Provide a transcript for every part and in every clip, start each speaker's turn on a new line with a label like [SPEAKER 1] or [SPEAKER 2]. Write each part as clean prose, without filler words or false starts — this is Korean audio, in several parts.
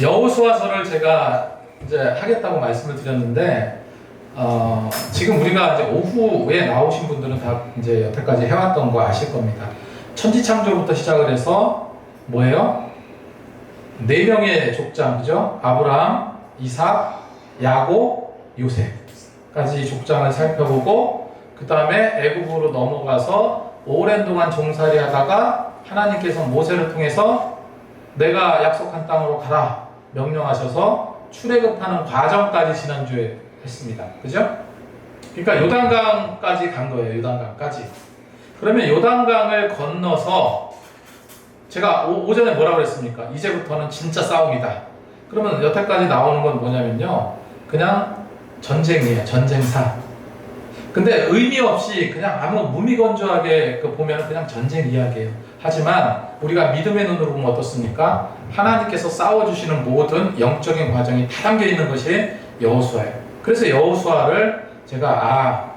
[SPEAKER 1] 여호수아서를 제가 이제 하겠다고 말씀을 드렸는데, 지금 우리가 이제 오후에 나오신 분들은 다 이제 여태까지 해왔던 거 아실 겁니다. 천지창조부터 시작을 해서 뭐예요? 네 명의 족장, 그죠? 아브라함, 이삭, 야곱, 요셉까지 족장을 살펴보고, 그 다음에 애굽으로 넘어가서 오랜 동안 종살이 하다가 하나님께서 모세를 통해서 내가 약속한 땅으로 가라 명령하셔서 출애굽하는 과정까지 지난주에 했습니다. 그죠? 그러니까 요단강까지 간 거예요. 요단강까지. 그러면 요단강을 건너서 제가 오전에 뭐라고 그랬습니까? 이제부터는 진짜 싸움이다. 그러면 여태까지 나오는 건 뭐냐면요, 그냥 전쟁이에요. 전쟁사. 근데 의미 없이 그냥 아무 무미건조하게 보면 그냥 전쟁 이야기예요. 하지만 우리가 믿음의 눈으로 보면 어떻습니까? 하나님께서 싸워주시는 모든 영적인 과정이 다 담겨 있는 것이 여호수아예요. 그래서 여호수아를 제가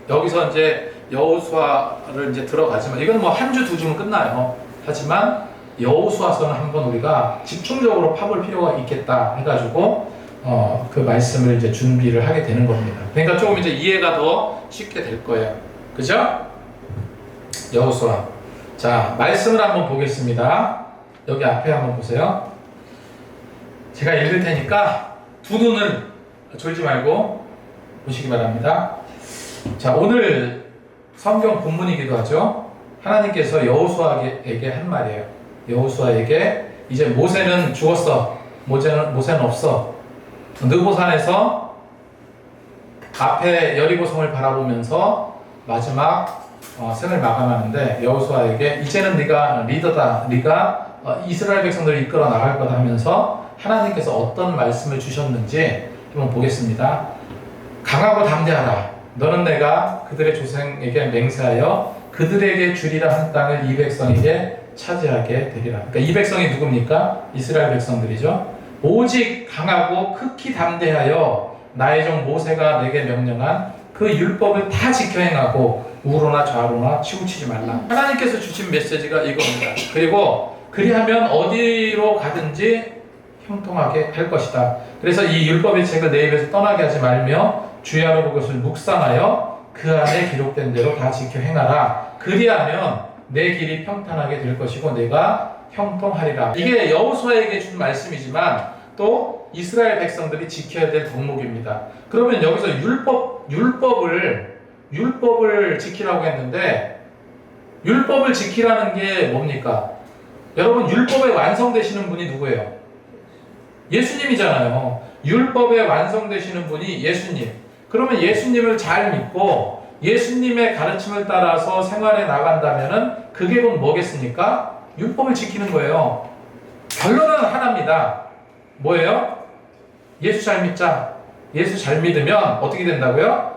[SPEAKER 1] 여기서 이제 여호수아를 이제 들어가지만, 이건 뭐 한 주 두 주면 끝나요. 하지만 여호수아서는 한번 우리가 집중적으로 파볼 필요가 있겠다 해가지고 그 말씀을 이제 준비를 하게 되는 겁니다. 그러니까 조금 이제 이해가 더 쉽게 될 거예요. 그죠? 여호수아. 자, 말씀을 한번 보겠습니다. 여기 앞에 한번 보세요. 제가 읽을 테니까 두 눈을 졸지 말고 보시기 바랍니다. 자, 오늘 성경 본문이기도 하죠. 하나님께서 여호수아에게 한 말이에요. 여호수아에게 이제 모세는 죽었어. 모세는 없어. 느보산에서 앞에 여리고성을 바라보면서 마지막 생을 마감하는데, 여호수아에게 이제는 네가 리더다. 네가 이스라엘 백성들을 이끌어 나갈 거다 하면서 하나님께서 어떤 말씀을 주셨는지 한번 보겠습니다. 강하고 담대하라. 너는 내가 그들의 조상에게 맹세하여 그들에게 주리라 한 땅을 이 백성에게 차지하게 되리라. 그러니까 이 백성이 누굽니까? 이스라엘 백성들이죠. 오직 강하고 극히 담대하여 나의 종 모세가 내게 명령한 그 율법을 다 지켜 행하고 우로나 좌로나 치우치지 말라. 하나님께서 주신 메시지가 이겁니다. 그리고 그리하면 어디로 가든지 형통하게 할 것이다. 그래서 이 율법의 책을 내 입에서 떠나게 하지 말며 주야로 그것을 묵상하여 그 안에 기록된 대로 다 지켜 행하라. 그리하면 내 길이 평탄하게 될 것이고 내가 형통하리라. 이게 여호수아에게 준 말씀이지만 또 이스라엘 백성들이 지켜야 될 덕목입니다. 그러면 여기서 율법을 지키라고 했는데, 율법을 지키라는 게 뭡니까? 여러분, 율법에 완성되시는 분이 누구예요? 예수님이잖아요. 율법에 완성되시는 분이 예수님. 그러면 예수님을 잘 믿고 예수님의 가르침을 따라서 생활해 나간다면은 그게 곧 뭐겠습니까? 율법을 지키는 거예요. 결론은 하나입니다. 뭐예요? 예수 잘 믿자. 예수 잘 믿으면 어떻게 된다고요?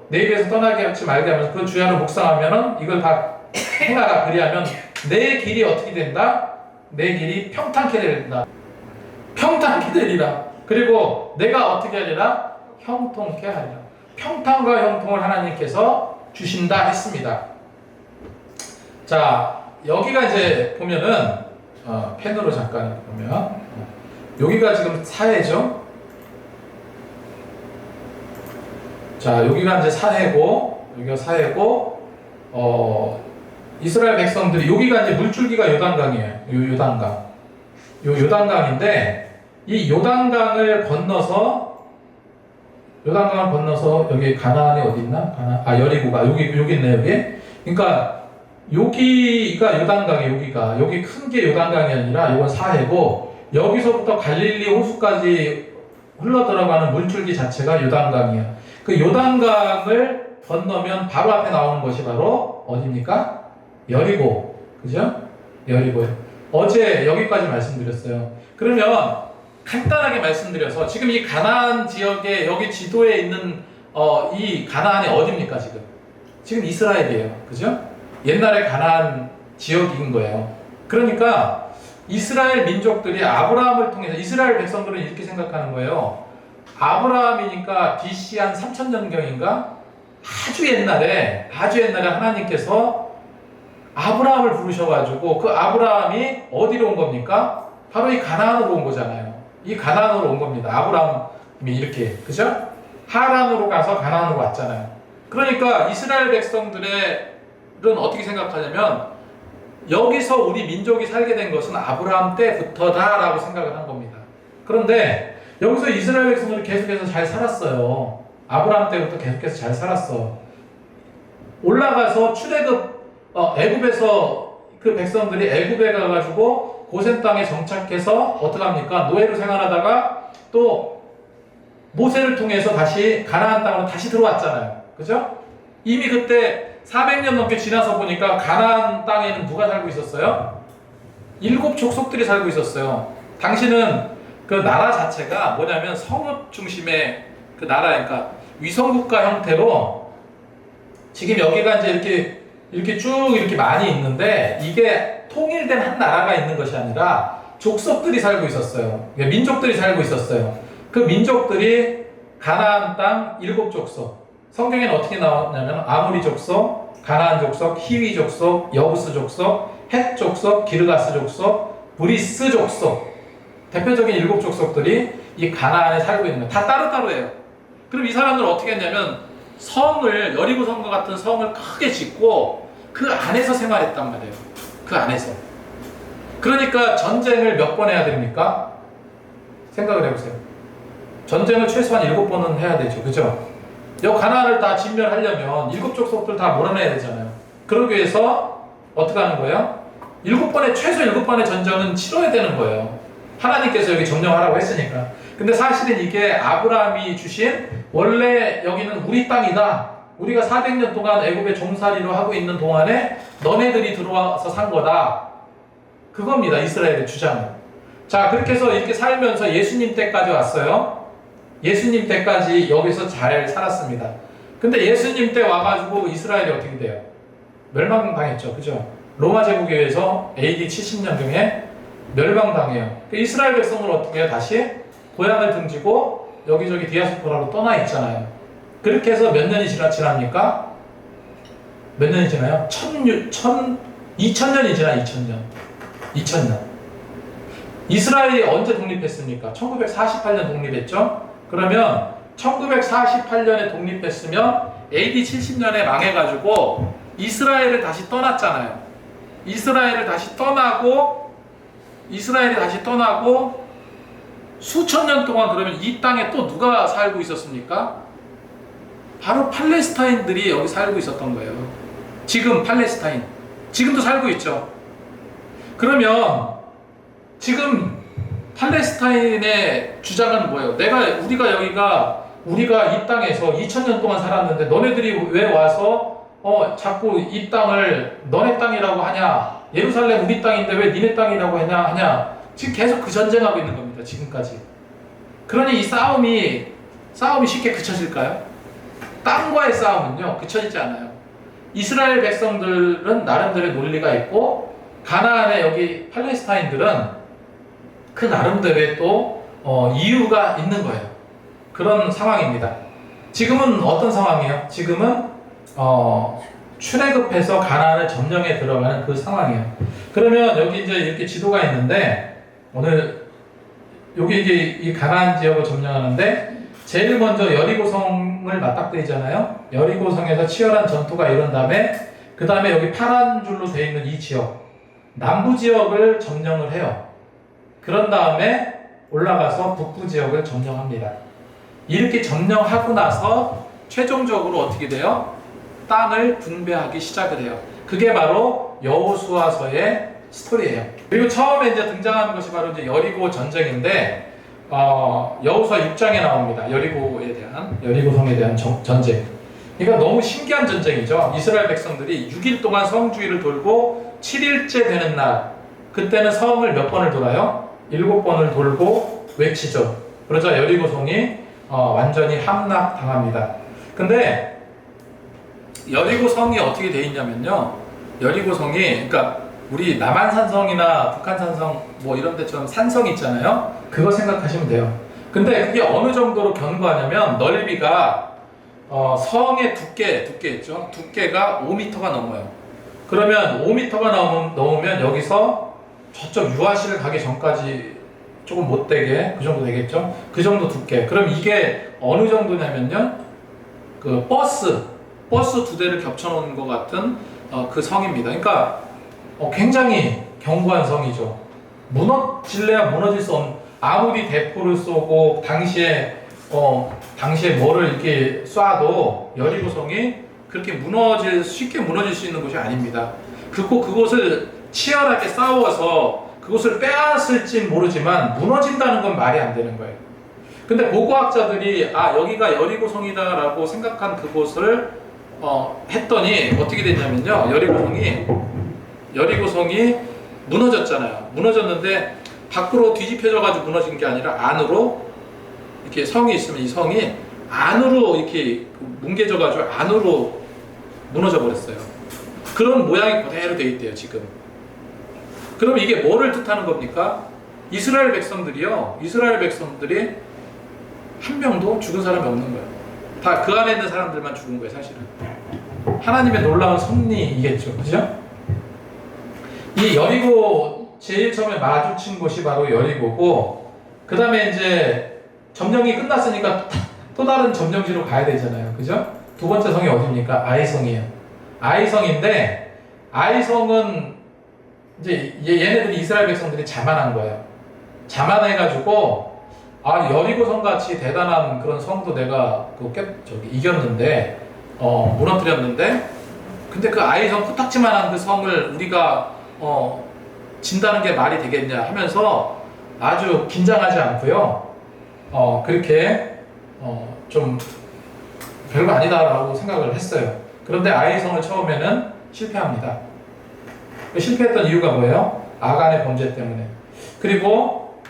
[SPEAKER 1] 내 입에서 떠나게 하지 말게 하면서 그 주야로 묵상하면은 이걸 다 행하라. 그리하면 내 길이 어떻게 된다? 내 길이 평탄케 된다. 평탄케 되리라. 그리고 내가 어떻게 하리라? 형통케 하리라. 평탄과 형통을 하나님께서 주신다 했습니다. 자, 여기가 이제 보면은 펜으로 잠깐 보면 여기가 지금 사해죠. 자, 여기가 이제 여기가 사해고 이스라엘 백성들이, 여기가 이제 물줄기가 요단강이에요. 요단강인데 이 요단강을 건너서 여기 가나안이 어디 있나? 여리고가 여기 있네. 여기. 그러니까 여기가 요단강이에요. 여기 큰 게 요단강이 아니라 이건 사해고, 여기서부터 갈릴리 호수까지 흘러 들어가는 물줄기 자체가 요단강이에요. 그 요단강을 건너면 바로 앞에 나오는 것이 바로 어디입니까? 여리고. 그죠? 여리고예요. 어제 여기까지 말씀드렸어요. 그러면 간단하게 말씀드려서, 지금 이 가나안 지역에 여기 지도에 있는 이 가나안이 어디입니까? 지금 이스라엘이에요. 그죠? 옛날에 가나안 지역인 거예요. 그러니까 이스라엘 민족들이 아브라함을 통해서, 이스라엘 백성들은 이렇게 생각하는 거예요. 아브라함이니까 BC 한 3000년경인가? 아주 옛날에 하나님께서 아브라함을 부르셔가지고 그 아브라함이 어디로 온 겁니까? 바로 이 가나안으로 온 거잖아요. 이 가나안으로 온 겁니다. 아브라함이 이렇게, 그죠? 하란으로 가서 가나안으로 왔잖아요. 그러니까 이스라엘 백성들은 어떻게 생각하냐면 여기서 우리 민족이 살게 된 것은 아브라함 때부터다라고 생각을 한 겁니다. 그런데 여기서 이스라엘 백성들이 계속해서 잘 살았어요. 아브라함 때부터 계속해서 잘 살았어. 올라가서 애굽에서 그 백성들이 애굽에 가가지고 고센 땅에 정착해서 어떻게 합니까? 노예로 생활하다가 또 모세를 통해서 다시 가나안 땅으로 다시 들어왔잖아요. 그죠? 이미 그때 400년 넘게 지나서 보니까 가나안 땅에는 누가 살고 있었어요? 7 족속들이 살고 있었어요. 당시는 그 나라 자체가 뭐냐면 성읍 중심의 그 나라, 그러니까 위성국가 형태로 지금 여기가 이제 이렇게 쭉 이렇게 많이 있는데 이게 통일된 한 나라가 있는 것이 아니라 족속들이 살고 있었어요. 민족들이 살고 있었어요. 그 민족들이 가나안 땅 7 족속. 성경에는 어떻게 나왔냐면 아모리 족속, 가나안 족속, 히위 족속, 여부스 족속, 헷 족속, 기르가스 족속, 브리스 족속. 대표적인 7 족속들이 이 가나안에 살고 있는 거예요. 다 따로따로예요. 그럼 이 사람들은 어떻게 했냐면 성을, 여리고 성과 같은 성을 크게 짓고 그 안에서 생활했단 말이에요. 그 안에서. 그러니까 전쟁을 몇 번 해야 됩니까? 생각을 해보세요. 전쟁을 최소한 7번은 해야 되죠. 그죠? 여 가나안을 다 진멸하려면 7 족속들 다 몰아내야 되잖아요. 그러기 위해서 어떻게 하는 거예요? 7번의, 최소 7번의 전쟁은 치러야 되는 거예요. 하나님께서 여기 점령하라고 했으니까. 근데 사실은 이게 아브라함이 주신 원래 여기는 우리 땅이다. 우리가 400년 동안 애굽의 종살이로 하고 있는 동안에 너네들이 들어와서 산 거다. 그겁니다. 이스라엘의 주장은. 자, 그렇게 해서 이렇게 살면서 예수님 때까지 왔어요. 예수님 때까지 여기서 잘 살았습니다. 근데 예수님 때 와가지고 이스라엘이 어떻게 돼요? 멸망당했죠. 그죠? 로마 제국에 의해서 AD 70년경에 멸망당해요. 이스라엘 백성을 어떻게 해요? 다시 고향을 등지고 여기저기 디아스포라로 떠나 있잖아요. 그렇게 해서 몇 년이 지납니까? 몇 년이 지나요? 2000년이 지나, 2000년. 이스라엘이 언제 독립했습니까? 1948년 독립했죠? 그러면 1948년에 독립했으면 AD 70년에 망해가지고 이스라엘을 다시 떠났잖아요. 이스라엘이 다시 떠나고 수천 년 동안 그러면 이 땅에 또 누가 살고 있었습니까? 바로 팔레스타인들이 여기 살고 있었던 거예요. 지금 팔레스타인. 지금도 살고 있죠. 그러면 지금 팔레스타인의 주장은 뭐예요? 우리가 이 땅에서 2000년 동안 살았는데 너네들이 왜 와서 자꾸 이 땅을 너네 땅이라고 하냐? 예루살렘 우리 땅인데 왜 니네 땅이라고 하냐? 지금 계속 그 전쟁하고 있는 겁니다. 지금까지. 그러니 이 싸움이 쉽게 그쳐질까요? 땅과의 싸움은요, 그쳐지지 않아요. 이스라엘 백성들은 나름대로의 논리가 있고 가나안의 여기 팔레스타인들은 그 나름대로의 또 이유가 있는 거예요. 그런 상황입니다. 지금은 어떤 상황이에요? 지금은 출애굽해서 가나안을 점령해 들어가는 그 상황이에요. 그러면 여기 이제 이렇게 지도가 있는데 오늘 여기 이게 이 가나안 지역을 점령하는데 제일 먼저 여리고성을 맞닥뜨리잖아요. 여리고성에서 치열한 전투가 일어난 다음에 그 다음에 여기 파란 줄로 되어 있는 이 지역 남부 지역을 점령을 해요. 그런 다음에 올라가서 북부 지역을 점령합니다. 이렇게 점령하고 나서 최종적으로 어떻게 돼요? 땅을 분배하기 시작을 해요. 그게 바로 여호수아서의 스토리예요. 그리고 처음에 이제 등장하는 것이 바로 이제 여리고 전쟁인데 여호수아 6장에 나옵니다. 여리고성에 대한 전쟁. 그러니까 너무 신기한 전쟁이죠. 이스라엘 백성들이 6일 동안 성주위를 돌고 7일째 되는 날 그때는 성을 몇 번을 돌아요? 7번을 돌고 외치죠. 그러자 여리고성이 완전히 함락당합니다. 근데 여리고성이 어떻게 돼 있냐면요. 여리고성이 그러니까 우리 남한산성이나 북한산성 뭐 이런 데처럼 산성 있잖아요. 그거 생각하시면 돼요. 근데 그게 어느 정도로 견고하냐면 넓이가 성의 두께 있죠. 두께가 5m가 넘어요. 그러면 5m가 넘으면 여기서 저쪽 유아실 가기 전까지 조금 못되게 그 정도 되겠죠? 그 정도 두께. 그럼 이게 어느 정도냐면요, 그 버스 2대를 겹쳐놓은 것 같은 그 성입니다. 그러니까 굉장히 견고한 성이죠. 무너질래야 무너질 수 없는, 아무리 대포를 쏘고 당시에 뭐를 이렇게 쏴도 여리고성이 그렇게 쉽게 무너질 수 있는 곳이 아닙니다. 그곳을 치열하게 싸워서 그곳을 빼앗을진 모르지만 무너진다는 건 말이 안 되는 거예요. 근데 고고학자들이 여기가 여리고성이다라고 생각한 그곳을 했더니 어떻게 됐냐면요, 여리고성이 무너졌잖아요. 무너졌는데 밖으로 뒤집혀져 가지고 무너진 게 아니라 안으로, 이렇게 성이 있으면 이 성이 안으로 이렇게 뭉개져 가지고 안으로 무너져 버렸어요. 그런 모양이 그대로 돼 있대요, 지금. 그럼 이게 뭐를 뜻하는 겁니까? 이스라엘 백성들이 한 명도 죽은 사람이 없는 거예요. 다 그 안에 있는 사람들만 죽은 거예요, 사실은. 하나님의 놀라운 섭리이겠죠, 그죠? 이 여리고 제일 처음에 마주친 곳이 바로 여리고고, 그 다음에 이제 점령이 끝났으니까 또 다른 점령지로 가야 되잖아요, 그죠? 두 번째 성이 어디입니까? 아이성이에요. 아이성인데, 아이성은 이제 얘네들이, 이스라엘 백성들이 자만한 거예요. 자만해가지고 여리고성 같이 대단한 그런 성도 내가 이겼는데, 무너뜨렸는데, 근데 그 아이성 코딱지만한 그 성을 우리가 진다는 게 말이 되겠냐 하면서 아주 긴장하지 않고요, 그렇게 좀 별거 아니다라고 생각을 했어요. 그런데 아이성을 처음에는 실패합니다. 실패했던 이유가 뭐예요? 아간의 범죄 때문에. 그리고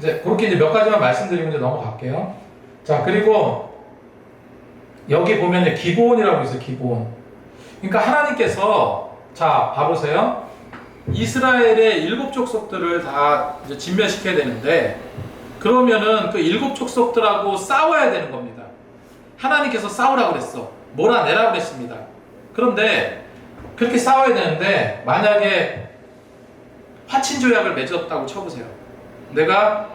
[SPEAKER 1] 그렇게 몇 가지만 말씀드리고 이제 넘어갈게요. 자, 그리고 여기 보면 기브온이라고 있어요. 기브온. 그러니까 하나님께서, 자, 봐보세요. 이스라엘의 7 족속들을 다 이제 진멸시켜야 되는데, 그러면은 그 7 족속들하고 싸워야 되는 겁니다. 하나님께서 싸우라고 그랬어. 몰아내라고 그랬습니다. 그런데 그렇게 싸워야 되는데, 만약에 화친조약을 맺었다고 쳐보세요. 내가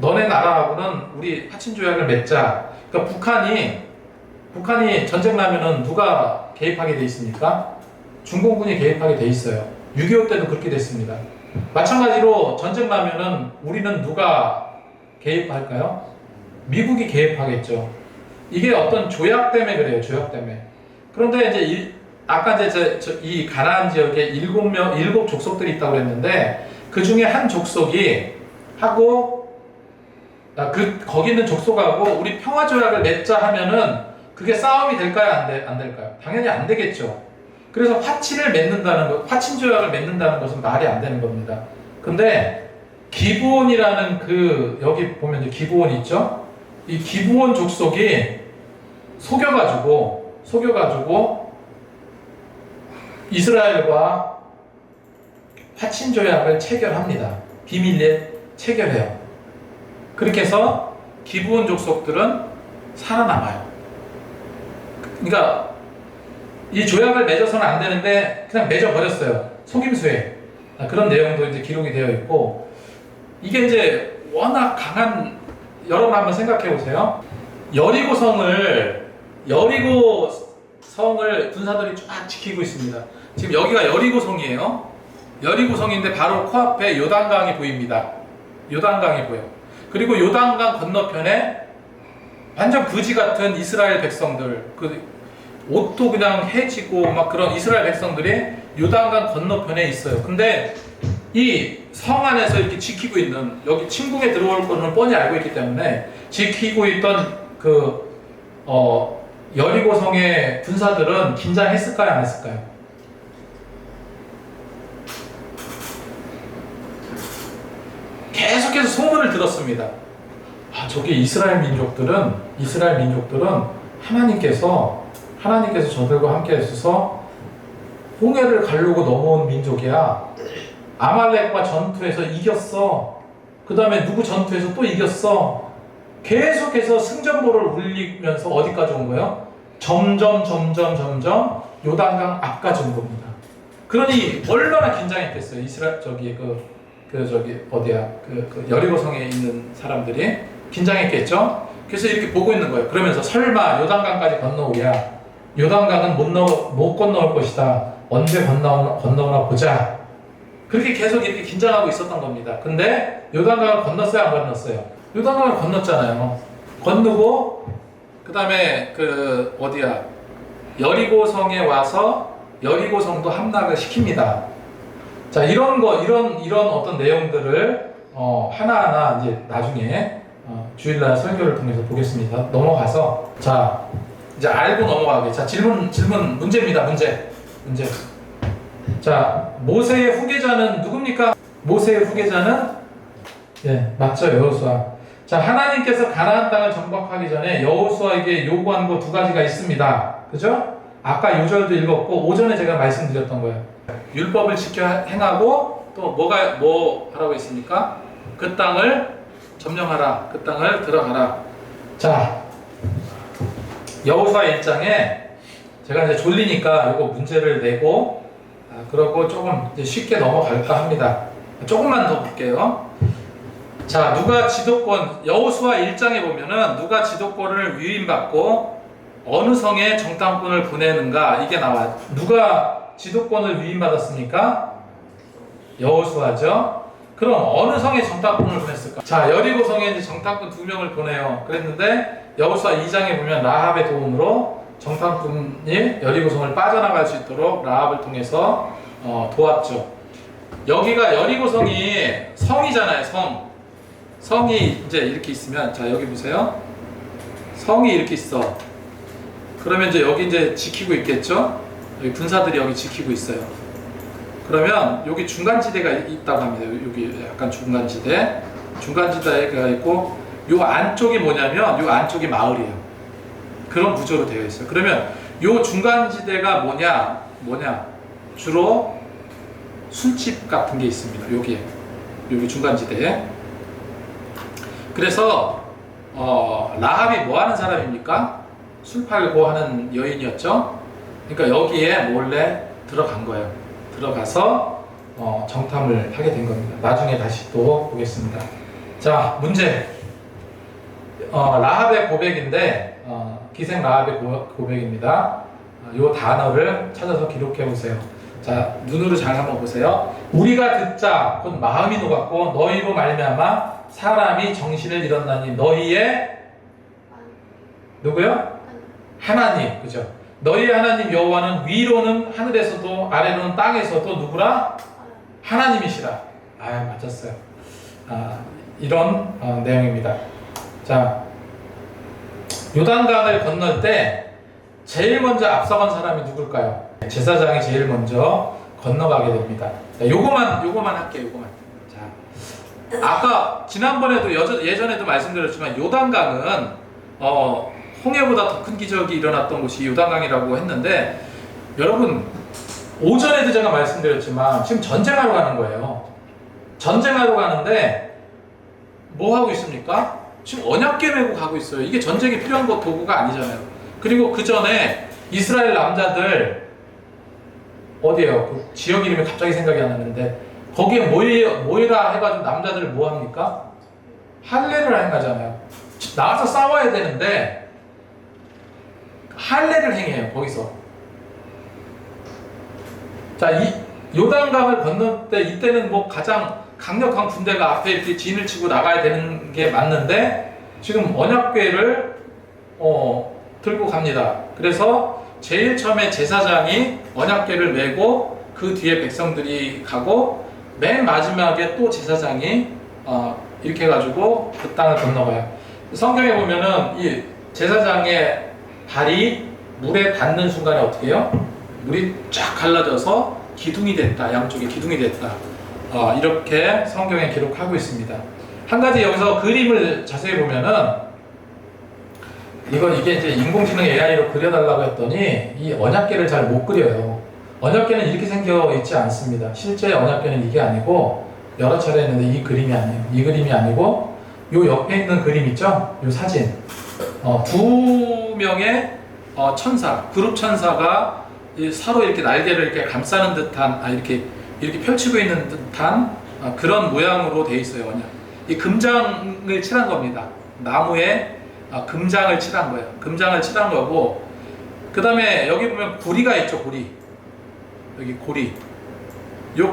[SPEAKER 1] 너네 나라하고는 우리 화친조약을 맺자. 그러니까 북한이 전쟁 나면은 누가 개입하게 돼 있습니까? 중공군이 개입하게 돼 있어요. 6.25 때도 그렇게 됐습니다. 마찬가지로 전쟁 나면은 우리는 누가 개입할까요? 미국이 개입하겠죠. 이게 어떤 조약 때문에 그래요. 조약 때문에. 그런데 이제 아까 이제 이 가나안 지역에 7 족속들이 있다고 그랬는데, 그 중에 한 족속이 거기 있는 족속하고 우리 평화 조약을 맺자 하면은 그게 싸움이 될까요? 안 될까요? 당연히 안 되겠죠. 그래서 화친 조약을 맺는다는 것은 말이 안 되는 겁니다. 근데 기브온이라는 여기 보면 이제 기브온 있죠? 이 기브온 족속이 속여가지고 이스라엘과 화친 조약을 체결합니다. 비밀리에 체결해요. 그렇게 해서 기브온 족속들은 살아남아요. 그러니까 이 조약을 맺어서는 안 되는데 그냥 맺어버렸어요. 속임수에. 그런 내용도 이제 기록이 되어 있고, 이게 이제 워낙 강한, 여러분 한번 생각해 보세요. 여리고성을 군사들이 쫙 지키고 있습니다. 지금 여기가 여리고성이에요. 여리고성인데 바로 코앞에 요단강이 보입니다. 요단강이 보여. 그리고 요단강 건너편에 완전 거지 같은 이스라엘 백성들, 옷도 그냥 해지고 막 그런 이스라엘 백성들이 요단강 건너편에 있어요. 근데 이 성 안에서 이렇게 지키고 있는, 여기 침공에 들어올 거는 뻔히 알고 있기 때문에 지키고 있던 여리고성의 군사들은 긴장했을까요? 안 했을까요? 계속해서 소문을 들었습니다. 저기 이스라엘 민족들은 하나님께서 저들과 함께 하셔서 홍해를 가르고 넘어온 민족이야. 아말렉과 전투에서 이겼어. 그 다음에 누구 전투에서 또 이겼어. 계속해서 승전보를 울리면서 어디까지 온 거예요? 점점 요단강 앞까지 온 겁니다. 그러니 얼마나 긴장했겠어요. 이스라엘 저기 저기 어디야 그 여리고성에 있는 사람들이 긴장했겠죠. 그래서 이렇게 보고 있는 거예요. 그러면서 설마 요단강까지 건너오랴. 요단강은 못 건너올 것이다. 언제 건너오나 보자. 그렇게 계속 이렇게 긴장하고 있었던 겁니다. 근데 요단강을 건넜어요, 안 건넜어요? 요단강을 건넜잖아요. 건너고 그 다음에 그 어디야 여리고성에 와서 여리고성도 함락을 시킵니다. 자, 이런 어떤 내용들을 하나하나 이제 나중에 주일날 설교를 통해서 보겠습니다. 넘어가서 자 이제 알고 넘어가게. 자, 질문 문제입니다. 문제. 자, 모세의 후계자는 누굽니까? 모세의 후계자는 예, 맞죠, 여호수아. 자, 하나님께서 가나안 땅을 정복하기 전에 여호수아에게 요구한 거 두 가지가 있습니다. 그죠? 아까 요절도 읽었고 오전에 제가 말씀드렸던 거예요. 율법을 지켜 행하고 또 뭐 하라고 했습니까? 그 땅을 점령하라. 그 땅을 들어가라. 자, 여호수아 1장에 제가 이제 졸리니까 요거 문제를 내고 그러고 조금 이제 쉽게 넘어갈까 합니다. 조금만 더 볼게요. 자, 누가 지도권 여호수아 1장에 보면은 누가 지도권을 위임받고 어느 성에 정탐꾼을 보내는가 이게 나와요. 누가 지도권을 위임받았습니까? 여호수아죠. 그럼 어느 성에 정탐꾼을 보냈을까? 자, 여리고성에 이제 정탐꾼 2명을 보내요. 그랬는데 여호수아 2장에 보면 라합의 도움으로 정탐꾼이 여리고성을 빠져나갈 수 있도록 라합을 통해서 도왔죠. 여기가 여리고성이 성이잖아요. 성이 이제 이렇게 있으면 자 여기 보세요. 성이 이렇게 있어. 그러면 이제 여기 이제 지키고 있겠죠. 여기 군사들이 여기 지키고 있어요. 그러면 여기 중간지대가 있다고 합니다. 여기 약간 중간지대가 있고 요 안쪽이 뭐냐면 요 안쪽이 마을이에요. 그런 구조로 되어 있어요. 그러면 요 중간지대가 뭐냐 주로 술집 같은 게 있습니다. 여기 중간지대에. 그래서 라합이 뭐 하는 사람입니까? 술 팔고 하는 여인이었죠. 그러니까 여기에 몰래 들어간 거예요. 들어가서 정탐을 하게 된 겁니다. 나중에 다시 또 보겠습니다. 자, 문제. 라합의 고백인데 기생 라합의 고백입니다. 이 단어를 찾아서 기록해 보세요. 자, 눈으로 잘 한번 보세요. 우리가 듣자 곧 마음이 녹았고 너희로 말미암아 사람이 정신을 잃었나니 너희의 누구요? 하나님. 그죠? 너희의 하나님 여호와는 위로는 하늘에서도 아래로는 땅에서도 누구라? 하나님이시라. 맞았어요. 이런 내용입니다. 자, 요단강을 건널 때 제일 먼저 앞서간 사람이 누굴까요? 제사장이 제일 먼저 건너가게 됩니다. 자, 요거만 할게요. 요거만. 자, 아까 지난번에도 예전에도 말씀드렸지만 요단강은 홍해보다 더 큰 기적이 일어났던 곳이 요단강이라고 했는데 여러분 오전에도 제가 말씀드렸지만 지금 전쟁하러 가는 거예요. 전쟁하러 가는데 뭐 하고 있습니까? 지금 언약궤 메고 가고 있어요. 이게 전쟁에 필요한 도구가 아니잖아요. 그리고 그 전에 이스라엘 남자들 어디에요? 그 지역 이름이 갑자기 생각이 안 나는데 거기에 모이라 해가지고 남자들을 뭐 합니까? 할례를 행하잖아요. 나가서 싸워야 되는데 할례를 행해요. 거기서. 자, 이 요단강을 건널 때 이때는 뭐 가장 강력한 군대가 앞에 이렇게 진을 치고 나가야 되는 게 맞는데 지금 언약궤를 들고 갑니다. 그래서 제일 처음에 제사장이 언약궤를 메고 그 뒤에 백성들이 가고 맨 마지막에 또 제사장이 이렇게 해가지고 그 땅을 건너가요. 성경에 보면은 이 제사장의 발이 물에 닿는 순간에 어떻게 해요? 물이 쫙 갈라져서 기둥이 됐다. 양쪽에 기둥이 됐다. 이렇게 성경에 기록하고 있습니다. 한 가지 여기서 그림을 자세히 보면은 이게 이제 인공지능 AI로 그려달라고 했더니 이 언약궤를 잘 못 그려요. 언약궤는 이렇게 생겨 있지 않습니다. 실제 언약궤는 이게 아니고 여러 차례 했는데 이 그림이 아니에요. 이 그림이 아니고 요 옆에 있는 그림 있죠? 요 사진. 두 명의 천사, 그룹 천사가 이 서로 이렇게 날개를 이렇게 감싸는 듯한 이렇게 펼치고 있는 듯한 그런 모양으로 돼 있어요. 원형. 이 금장을 칠한 겁니다. 나무에 금장을 칠한 거예요. 금장을 칠한 거고, 그 다음에 여기 보면 고리가 있죠. 고리. 여기 고리. 요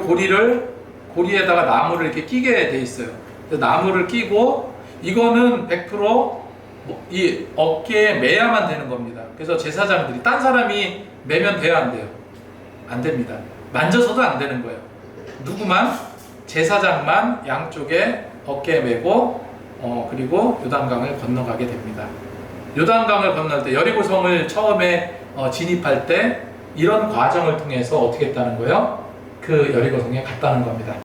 [SPEAKER 1] 고리에다가 나무를 이렇게 끼게 돼 있어요. 그래서 나무를 끼고, 이거는 100%이 어깨에 매야만 되는 겁니다. 그래서 제사장들이, 딴 사람이 매면 돼요, 안 돼요? 안 됩니다. 만져서도 안 되는 거예요. 누구만? 제사장만 양쪽에 어깨에 매고, 그리고 요단강을 건너가게 됩니다. 요단강을 건널 때, 여리고성을 처음에 진입할 때 이런 과정을 통해서 어떻게 했다는 거예요? 그 여리고성에 갔다는 겁니다.